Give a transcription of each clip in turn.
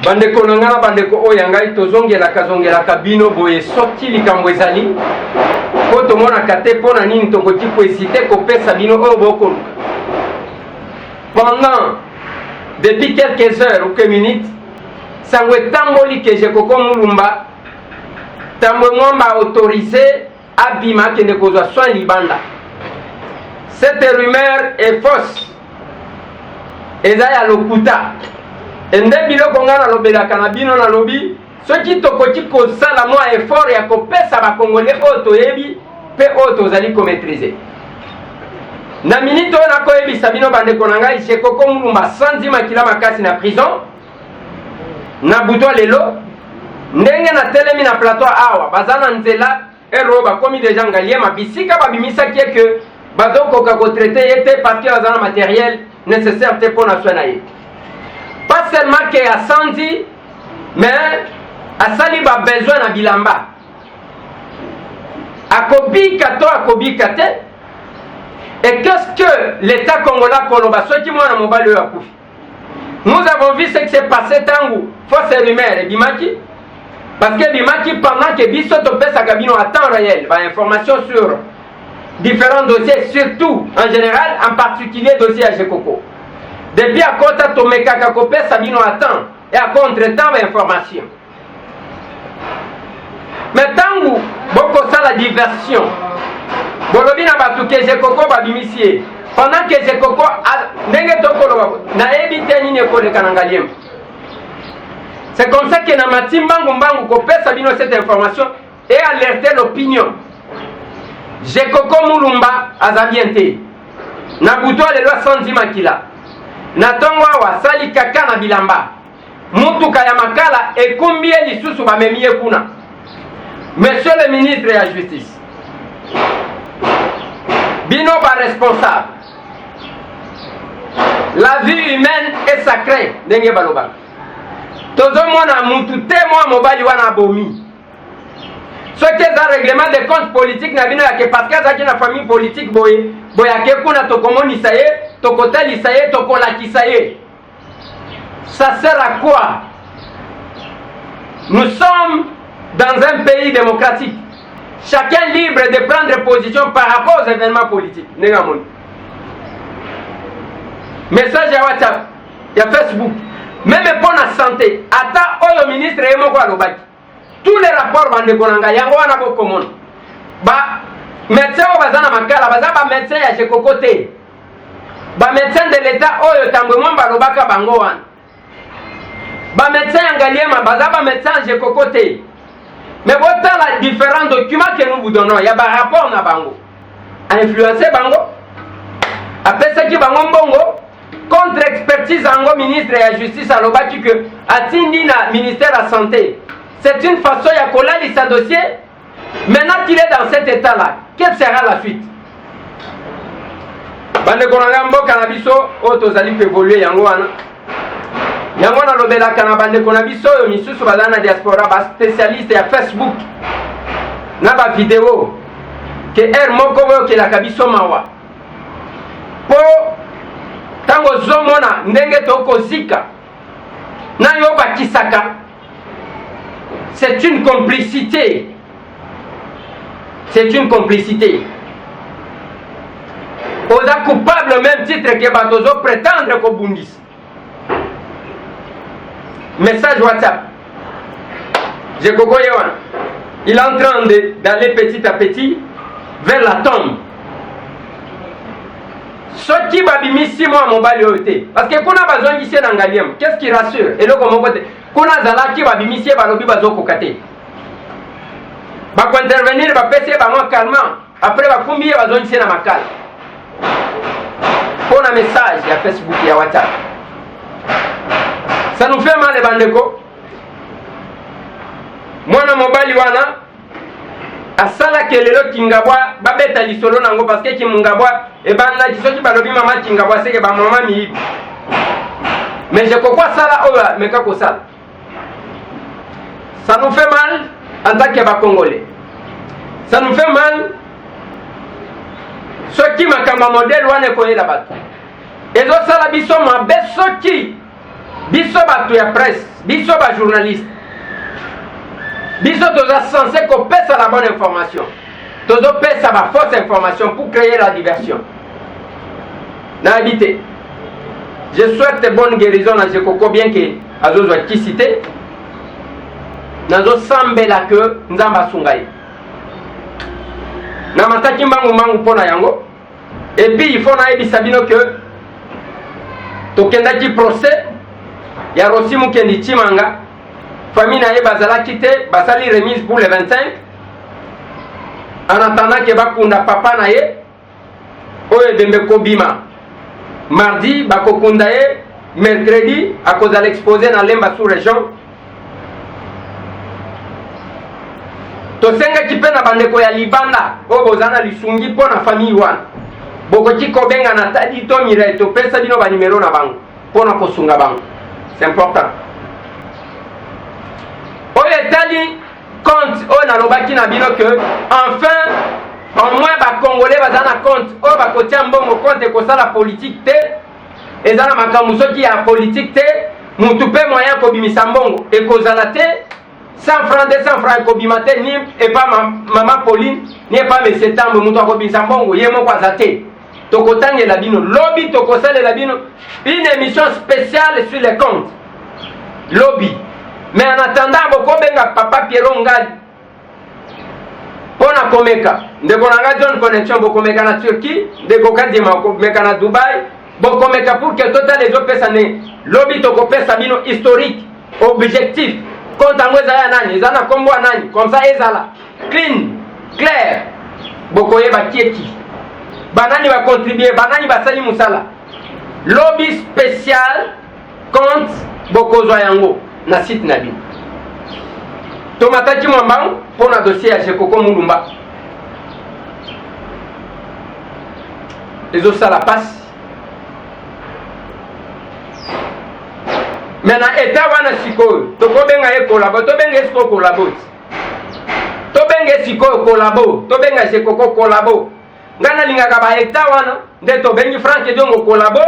bandeko nanga bandeko oyo ngai tozongelaka bino boye soki likambo ezali po tomonaka te mpona nini tokoki koesite kopesa bino oyo bokoluka. Pendant depuis quelques heures ou quelques minutes sango etamboli ke Jekoko Mulumba tambo mwamba autorisé abima kende kozwa soin libanda. Cette rumeur est fausse. Eza ya lokuta. Ende biloko nga nalobelaka na bino nalobi soki tokoki kosala mwa effort ya kopesa bakongole oyo toyebi mpe oyo tozali komaîtriser. Na minute oyo nakoyebisa bino bandeko na ngai Jekoko Mulumba sanzi makila makasi na prison na buto lelo ndenge na telemi na plateau awa baza na nzela ero bakomi deja ngaliema bisika babimisaki eke bazokoka kotraite ye te parce que baza na matériel nécessaire te mpona soin na ye. Pas seulement que asandi, mais asali ba besoin na bilamba. Akobika to akobika te. Et qu'est-ce que l'État congolais koloba soki mwana mobali oyo akufi? Nous avons vu ce qui s'est passé tangu fausse rumeur et bimaki parce que bimaki pendant que biso topesaka bino à temps réel ba information sur différents dossiers, surtout en général, en particulier dossier à Jekoko. Depuis à kota tomekaka kopesa bino à temps et à contre-temps d'information. Mais tangu boko ça la diversion. Bolobi na batu ke Jekoko babimisie. Pendant que Jekoko ndenge tokolo na ebite nini koleka na ngaliem. C'est comme ça que na matimbangu mbangu kopesa bino cette information et alerter l'opinion. Jekoko Mulumba azabiente. Na buto le loi sanzi makila. Na tongo awa sali kaka na bilamba mutuka ya makala ekumbie lisusu bamemie kuna. Monsieur le ministre de la Justice, bino ba responsable, la vie humaine est sacrée ndenge baloba tozomona mutu te mwa mobali wana bomi soki eza règlement de compte politique na bino yake parce que azaki na famille politique boye boyake kuna tokomonisa ye tokotalisa ye tokolakisa ye. Ça sert à quoi? Nous sommes dans un pays démocratique, chacun libre de prendre position par rapport aux événements politiques. Message à WhatsApp, il y a Facebook, même pour la santé, ata oyo ministre et moko alobaki tous les rapports bande konanga yango wana ko common ba médecin o bazana makala baza ba médecin ya Jekoko te ba médecin de l'état oyo tambo mwamba lobaka bango wana ba médecin ya ngaliema baza ba médecin Jekoko te. Mais voilà la différents documents que nous vous donnons, il y a un rapport na bango influencer bango après ça qui bango mbongo contre expertise ango ministre de la justice alobaki que atindi na ministère de la santé. C'est une façon ya kolali sa dossier. Maintenant qu'il est dans cet état là, quelle sera la suite? Bande konanga mboka na biso o tozali ko évoluer yango wana yango na lobelaka na bande kona biso yo misusu baza na diaspora ba spécialiste ya Facebook na ba vidéo ke moko boyo ke la kabiso mawa po tango zomona ndenge tokozika na yo bakisaka. C'est une complicité. C'est une complicité. Oza coupable au même titre que Batozo prétendre qu'au Bundis. Message WhatsApp. Jekoko Yewan. Il est en train d'aller petit à petit vers la tombe. Ce qui va bimisi moi mobali ote. Parce que kuna besoin ici dans Galiem. Qu'est-ce qui rassure? Et là comme côté. Kuna zala qui va bimisi balobi bazoko kate. Ba ko intervenir ba pese ba moi calmement. Après ba kumbiye besoin ici na makala. Pour un message à Facebook et à WhatsApp. Ça nous fait mal les bandeko. Moi na mobali wana asala kelelo kingabwa babeta lisolo nango parce que kimungabwa e banda kisoki balobi mama kingabwa seke ba mama mi. Mais je comprends ça là ola mais kako ça. Ça nous fait mal en tant que Congolais. Ça nous fait mal ceux qui makamba modèle wana koyela bato. Et zo sala biso mabe soki biso bato ya presse, biso ba journaliste, biso toza censé kopesa la bonne information, tozo pesa ba fausse information pour créer la diversion. Na habité. Je souhaite bonne guérison à Jekoko, bien que azozwa kisité. Nazo sambela que nzamba sungai. Na mataki mbangu mangu pona yango. Et puis il faut na ebisa bino que tokenda ki procès ya Rosimu Kendi Chimanga. Famille na ye bazala kite basali remise pour le 25. En attendant que bakunda papa na ye oye dembe kobima. Mardi, Bakokundaye, mercredi, à cause de l'exposé dans l'Emba sous-région. Tosenga kipe na bandeko ya libanda, o bozana lisungi po na famille wana. Boko chiko benga na tadi to mire to pesa bino ba numero na bango, po na kosunga bango. C'est important. Oye tali compte o na lobaki na bino que enfin au moins les Congolais bazana compte o bakotia mbongo compte ko sala politique te ezana makambo soki ya politique te mutu pe moyen ko bimisa mbongo e ko zala te 100 francs 200 francs ko bimate ni et pas maman Pauline ni pas monsieur Tambo mutu ko bimisa mbongo ye moko azate to kotangela bino lobby to ko sala bino une émission spéciale sur les comptes lobby. Mais en attendant boko benga papa Pierre Ngadi pona komeka ndeko nanga John connexion bokomeka na Turquie ndeko kadima bokomeka na Dubai bokomeka pour que total les autres personnes lobby to kopesa bino historique objectif compte ngweza ya nani ezana kombo nani comme ça ezala clean clair bokoye ba kieki banani va contribuer banani basali musala lobby spécial compte bokozwa yango na site na bino Tomataki Mwambang pour un dossier à Jekoko Mulumba. Les autres ça la passe. Maintenant, état wana siko, to benga e collabo, to benga siko collabo. To benga siko collabo, to benga Jekoko collabo. Ngana lingaka ba état wana, nde to bengi Frank Diongo collabo,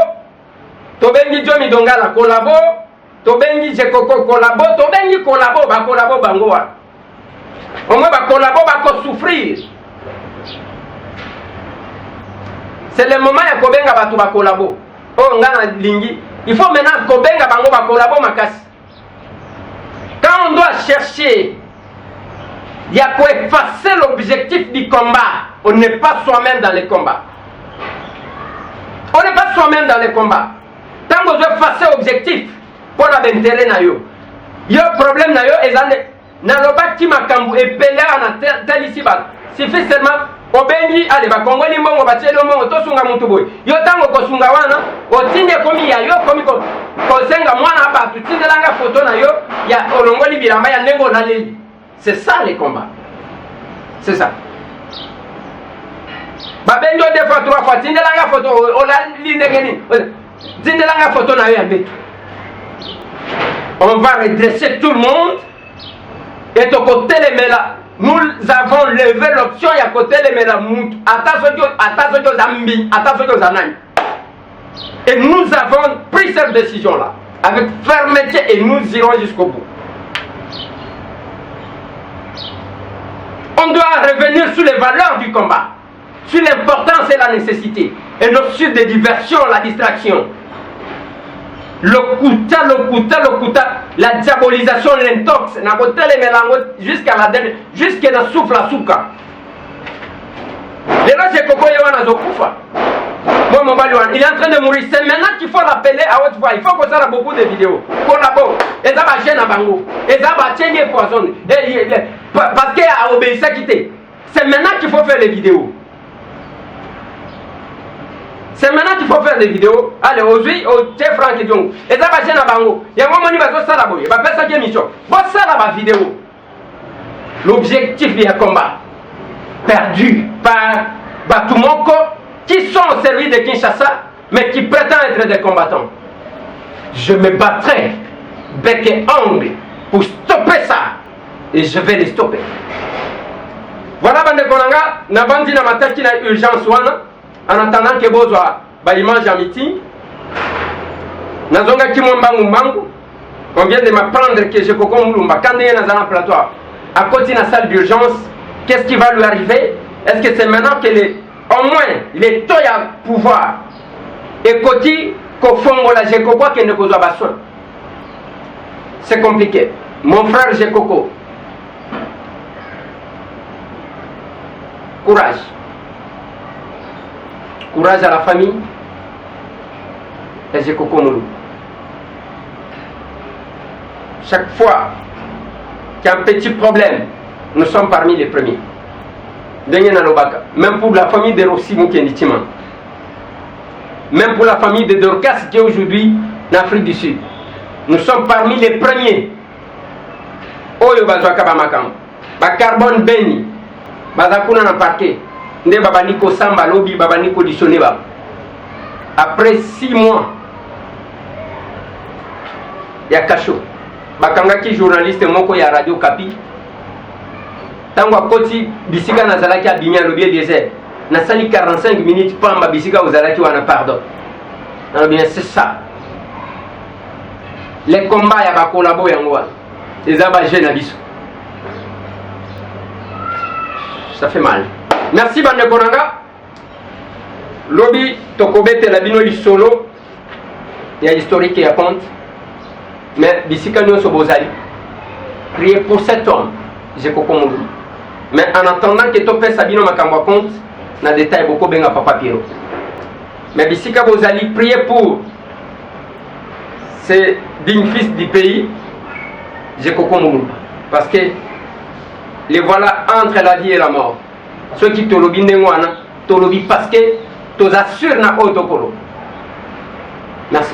to bengi Jomi Dongala collabo. Tobengi Jekoko collabo, tobengi collabo, ba collabo bangoa. Au moins ba collabo ba souffrir. C'est le moment ya kobenga batu ba collabo. Oh ngana lingi, il faut maintenant kobenga bango ba collabo makasi. Quand on doit chercher, il y a quoi effacer l'objectif du combat. On n'est pas soi-même dans les combats. On n'est pas soi-même dans les combats. Tant qu'on doit effacer l'objectif, pour la bentele na yo problème na yo ezane na lobaki makambu epela na tel ici ba suffit seulement obengi ale ba kongoli mbongo ba tshelo mbongo to sunga mutu boy yo tango ko sunga wana otinde komi ya yo komi ko senga mwana ba tutinde langa photo na yo ya olongoli bilamba ya nengo na leli. C'est ça les combats, c'est ça. Ba benjo deux fois trois fois tinde langa photo ola linegeni tinde langa photo na yo ya betu. On va redresser tout le monde et au côté les méla. Nous avons levé l'option et à côté les méla. Et nous avons pris cette décision-là avec fermeté et nous irons jusqu'au bout. On doit revenir sur les valeurs du combat, sur l'importance et la nécessité, et non sur des diversions, la distraction. Le kuta, la diabolisation, l'intox, jusqu'à la dernière, jusqu'à la souffle à souka. Les gens, c'est Koko Yawana Zokufa. Moi, mon balouan, il est en train de mourir. C'est maintenant qu'il faut l'appeler à haute voix. Il faut qu'on s'en a beaucoup de vidéos. Collabo. Et ça va gêner à Bango. Et ça va gêner poison. Parce qu'il a obéi à quitter. C'est maintenant qu'il faut faire les vidéos. C'est maintenant qu'il faut faire des vidéos. Allez, aujourd'hui, au chef Frank Diongo. Et ça va gêner à Bango. Il y a un moment où il va faire ça là-bas. Il va faire ça qui est mission. Bon, ça là-bas, vidéo. L'objectif du combat perdu par Batumoko qui sont au service de Kinshasa mais qui prétendent être des combattants. Je me battrai bec et ongle pour stopper ça et je vais les stopper. Voilà bande konanga na bandi na mataki na urgence wana en attendant que bozwa ba image en meeting nazonga ki mwambangu mangu On vient de m'apprendre que Jekoko Mulumba, quand il est dans un plateau, à côté de la salle d'urgence, qu'est-ce qui va lui arriver? Est-ce que c'est maintenant qu'il est, au moins, les taux à pouvoir? Et côté, qu'au fond, la Jekoko qui ne cause pas soin. C'est compliqué. Mon frère Jekoko, courage. Courage à la famille. Et Jekoko Mulumba. Chaque fois qu'il y a un petit problème, nous sommes parmi les premiers. Même pour la famille de Rossi Moukenditima. Même pour la famille de Dorcas qui est aujourd'hui en Afrique du Sud. Nous sommes parmi les premiers. Oyo bazwaka bamakam. Ba carbone beni. Bazakuna na parquet. Nde babaniko samba lobi babaniko dishoneba. Après 6 mois, il y a Kacho. Bakangaki journaliste moko ya Radio Kapi. Tango akoti bisika nazalaki abimi alobi Eliezer. Nasali 45 minutes pamba bisika ozalaki wana pardon. Alors bien c'est ça. Les combats ya bakolabo yango wana. Eza ba jeune abiso. Ça fait mal. Merci bande konanga. Lobi tokobete la bino lisolo. Il y a l'historique qui raconte. Mais bisika nyo sobozali. Priez pour cet homme. Jekoko Mulumba. Mais en attendant que tu fasses Sabino Makambo compte, na détail beaucoup benga papa Pierrot. Mais bisika bozali, priez pour ces dignes fils du pays, Jekoko Mulumba. Parce que les voilà entre la vie et la mort. Ceux qui te lobby n'engwana, te lobby parce que tu assures na otokolo. Merci.